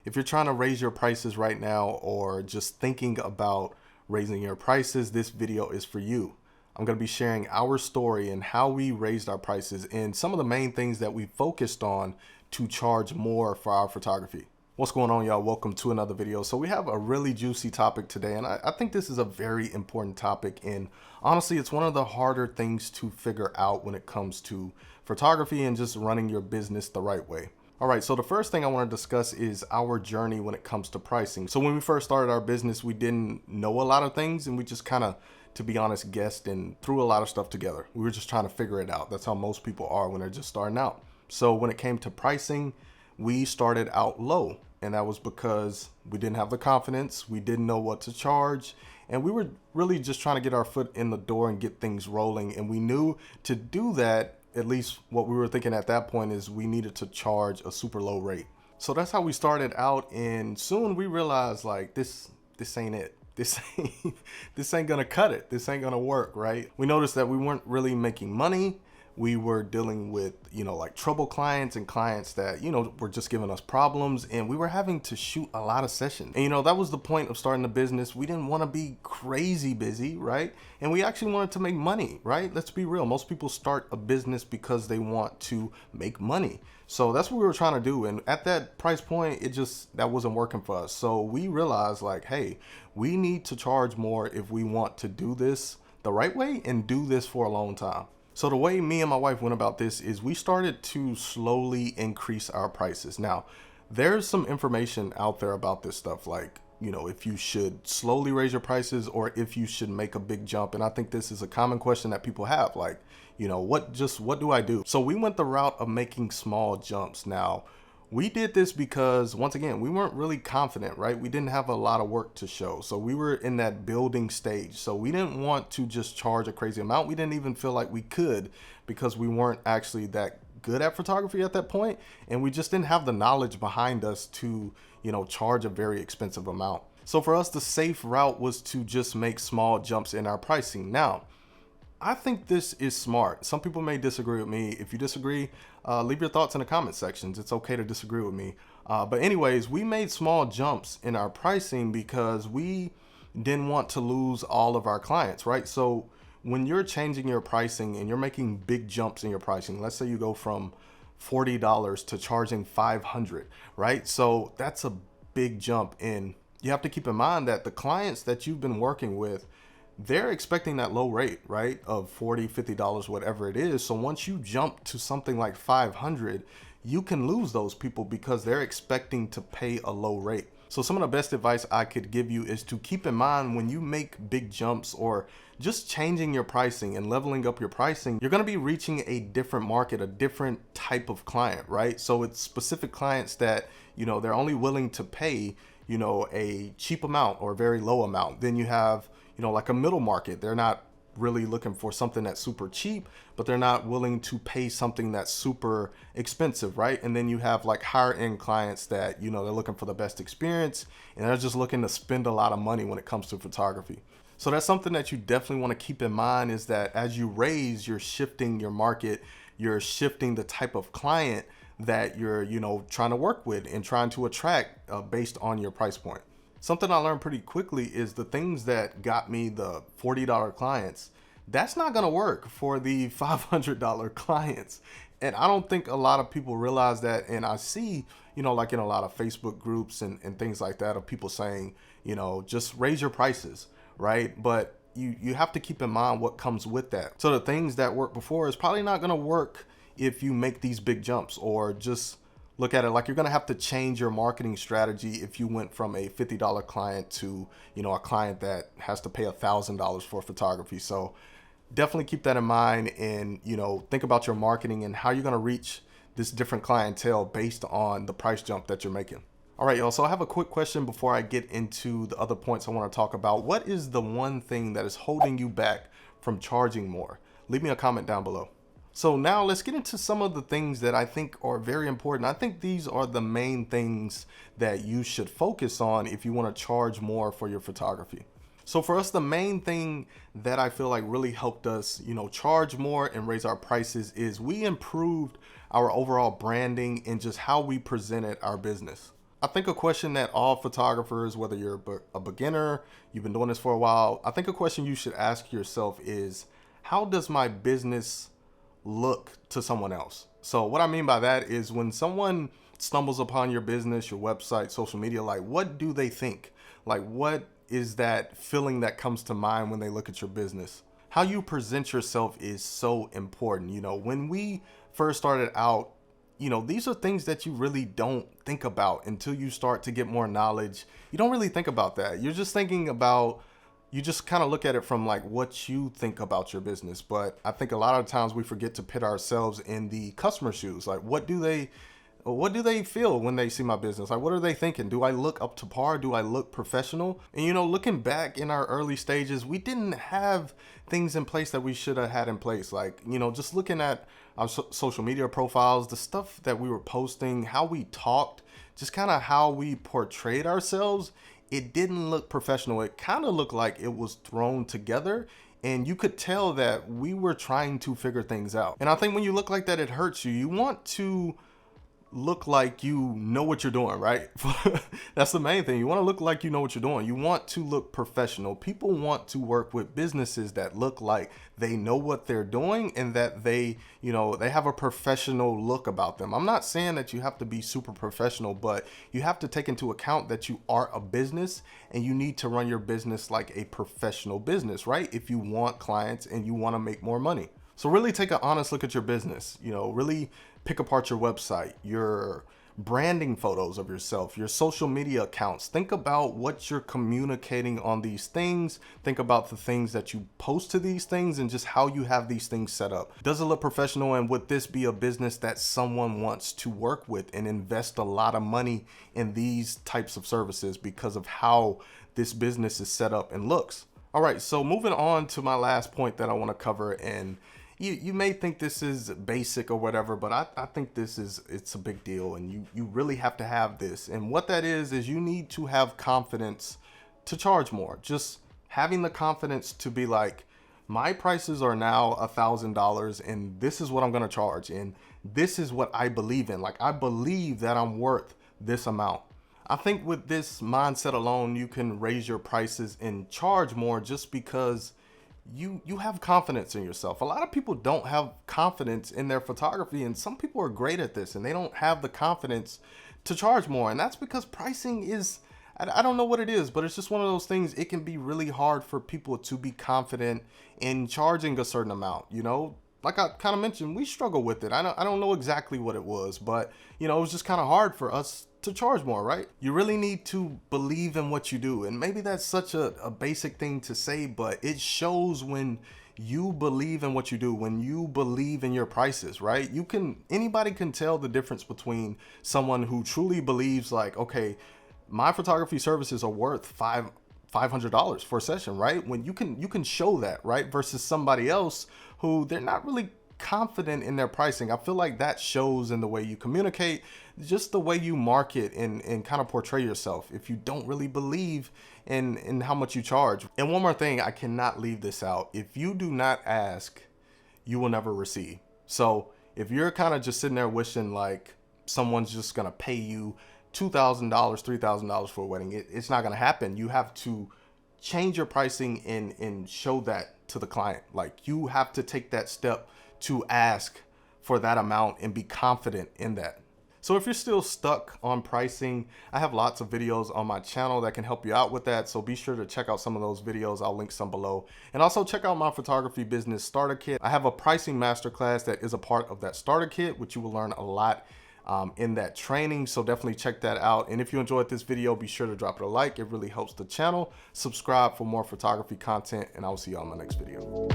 If you're trying to raise your prices right now or just thinking about raising your prices, this video is for you. I'm going to be sharing our story and how we raised our prices and some of the main things that we focused on to charge more for our photography. What's going on, y'all? Welcome to another video. So we have a really juicy topic today, and I think this is a very important topic, and honestly it's one of the harder things to figure out when it comes to photography and just running your business the right way. All right, so the first thing I want to discuss is our journey when it comes to pricing. So when we first started our business, we didn't know a lot of things, and we just kind of, to be honest, guessed and threw a lot of stuff together. We were just trying to figure it out. That's how most people are when they're just starting out. So when it came to pricing, we started out low, and that was because we didn't have the confidence, we didn't know what to charge, and we were really just trying to get our foot in the door and get things rolling. And we knew to do that, at least what we were thinking at that point, is we needed to charge a super low rate. So that's how we started out, and soon we realized, like, this ain't it. This ain't gonna cut it. This ain't gonna work, right? We noticed that we weren't really making money. We were dealing with, like trouble clients and clients that, were just giving us problems, and we were having to shoot a lot of sessions. And, that was the point of starting the business. We didn't want to be crazy busy, right? And we actually wanted to make money, right? Let's be real. Most people start a business because they want to make money. So that's what we were trying to do. And at that price point, that wasn't working for us. So we realized, like, hey, we need to charge more if we want to do this the right way and do this for a long time. So the way me and my wife went about this is we started to slowly increase our prices. Now, there's some information out there about this stuff, like, if you should slowly raise your prices or if you should make a big jump. And I think this is a common question that people have, like, what do I do? So we went the route of making small jumps. Now, we did this because, once again, we weren't really confident, right? We didn't have a lot of work to show. So we were in that building stage. So we didn't want to just charge a crazy amount. We didn't even feel like we could, because we weren't actually that good at photography at that point. And we just didn't have the knowledge behind us to, charge a very expensive amount. So for us, the safe route was to just make small jumps in our pricing. Now, I think this is smart. Some people may disagree with me. If you disagree, leave your thoughts in the comment sections. It's okay to disagree with me. But anyways, we made small jumps in our pricing because we didn't want to lose all of our clients, right? So when you're changing your pricing and you're making big jumps in your pricing, let's say you go from $40 to charging $500, right? So that's a big jump. And you have to keep in mind that the clients that you've been working with, they're expecting that low rate, right, of $40, $50, whatever it is. So once you jump to something like 500, you can lose those people because they're expecting to pay a low rate. So some of the best advice I could give you is to keep in mind, when you make big jumps or just changing your pricing and leveling up your pricing, you're going to be reaching a different market, a different type of client, right? So it's specific clients that, they're only willing to pay, a cheap amount or a very low amount. Then you have, like a middle market. They're not really looking for something that's super cheap, but they're not willing to pay something that's super expensive, right? And then you have like higher end clients that, they're looking for the best experience, and they're just looking to spend a lot of money when it comes to photography. So that's something that you definitely want to keep in mind, is that as you raise, you're shifting your market, you're shifting the type of client that you're, trying to work with and trying to attract based on your price point. Something I learned pretty quickly is the things that got me the $40 clients, that's not going to work for the $500 clients. And I don't think a lot of people realize that. And I see, like in a lot of Facebook groups and things like that, of people saying, just raise your prices, right? But you have to keep in mind what comes with that. So the things that worked before is probably not going to work if you make these big jumps, or just look at it like you're going to have to change your marketing strategy if you went from a $50 client to, a client that has to pay $1,000 for photography. So definitely keep that in mind, and, think about your marketing and how you're going to reach this different clientele based on the price jump that you're making. All right, y'all. So I have a quick question before I get into the other points I want to talk about. What is the one thing that is holding you back from charging more? Leave me a comment down below. So now let's get into some of the things that I think are very important. I think these are the main things that you should focus on if you want to charge more for your photography. So for us, the main thing that I feel like really helped us, charge more and raise our prices is we improved our overall branding and just how we presented our business. I think a question that all photographers, whether you're a beginner, you've been doing this for a while, I think a question you should ask yourself is, how does my business look to someone else? So what I mean by that is when someone stumbles upon your business, your website, social media, like what do they think? Like what is that feeling that comes to mind when they look at your business? How you present yourself is so important. You know, when we first started out, you know, these are things that you really don't think about until you start to get more knowledge. You don't really think about that. You're just thinking about, you just kind of look at it from like what you think about your business. But I think a lot of times we forget to put ourselves in the customer's shoes. Like what do they feel when they see my business? Like what are they thinking? Do I look up to par? Do I look professional? And you know, looking back in our early stages, we didn't have things in place that we should have had in place. Like, you know, just looking at our social media profiles, the stuff that we were posting, how we talked, just kind of how we portrayed ourselves, it didn't look professional. It kind of looked like it was thrown together, and you could tell that we were trying to figure things out. And I think when you look like that, it hurts you. You want to look like you know what you're doing, right? That's the main thing. You want to look like you know what you're doing. You want to look professional. People want to work with businesses that look like they know what they're doing and that they, you know, they have a professional look about them. I'm not saying that you have to be super professional, but you have to take into account that you are a business and you need to run your business like a professional business, right? If you want clients and you want to make more money. So really take an honest look at your business, you know, really pick apart your website, your branding photos of yourself, your social media accounts. Think about what you're communicating on these things. Think about the things that you post to these things and just how you have these things set up. Does it look professional? And would this be a business that someone wants to work with and invest a lot of money in these types of services because of how this business is set up and looks? All right, so moving on to my last point that I want to cover, and you may think this is basic or whatever, but I think it's a big deal, and you really have to have this. And what that is you need to have confidence to charge more. Just having the confidence to be like, my prices are now $1,000 and this is what I'm going to charge. And this is what I believe in. Like, I believe that I'm worth this amount. I think with this mindset alone, you can raise your prices and charge more just because you have confidence in yourself. A lot of people don't have confidence in their photography, and some people are great at this and they don't have the confidence to charge more. And that's because pricing is, I don't know what it is, but it's just one of those things. It can be really hard for people to be confident in charging a certain amount. You know, like I kind of mentioned, we struggle with it. I don't know exactly what it was, but you know, it was just kind of hard for us to charge more, right? You really need to believe in what you do. And maybe that's such a basic thing to say, but it shows when you believe in what you do, when you believe in your prices, right? Anybody can tell the difference between someone who truly believes like, okay, my photography services are worth $500 for a session, right? When you can show that, right? Versus somebody else who they're not really confident in their pricing. I feel like that shows in the way you communicate, just the way you market and kind of portray yourself. If you don't really believe in how much you charge. And one more thing, I cannot leave this out. If you do not ask, you will never receive. So if you're kind of just sitting there wishing like someone's just gonna pay you $2,000, $3,000 for a wedding, it's not gonna happen. You have to change your pricing and show that to the client. Like, you have to take that step to ask for that amount and be confident in that. So if you're still stuck on pricing, I have lots of videos on my channel that can help you out with that. So be sure to check out some of those videos. I'll link some below. And also check out my photography business starter kit. I have a pricing masterclass that is a part of that starter kit, which you will learn a lot in that training. So definitely check that out. And if you enjoyed this video, be sure to drop it a like. It really helps the channel. Subscribe for more photography content, and I will see you on my next video.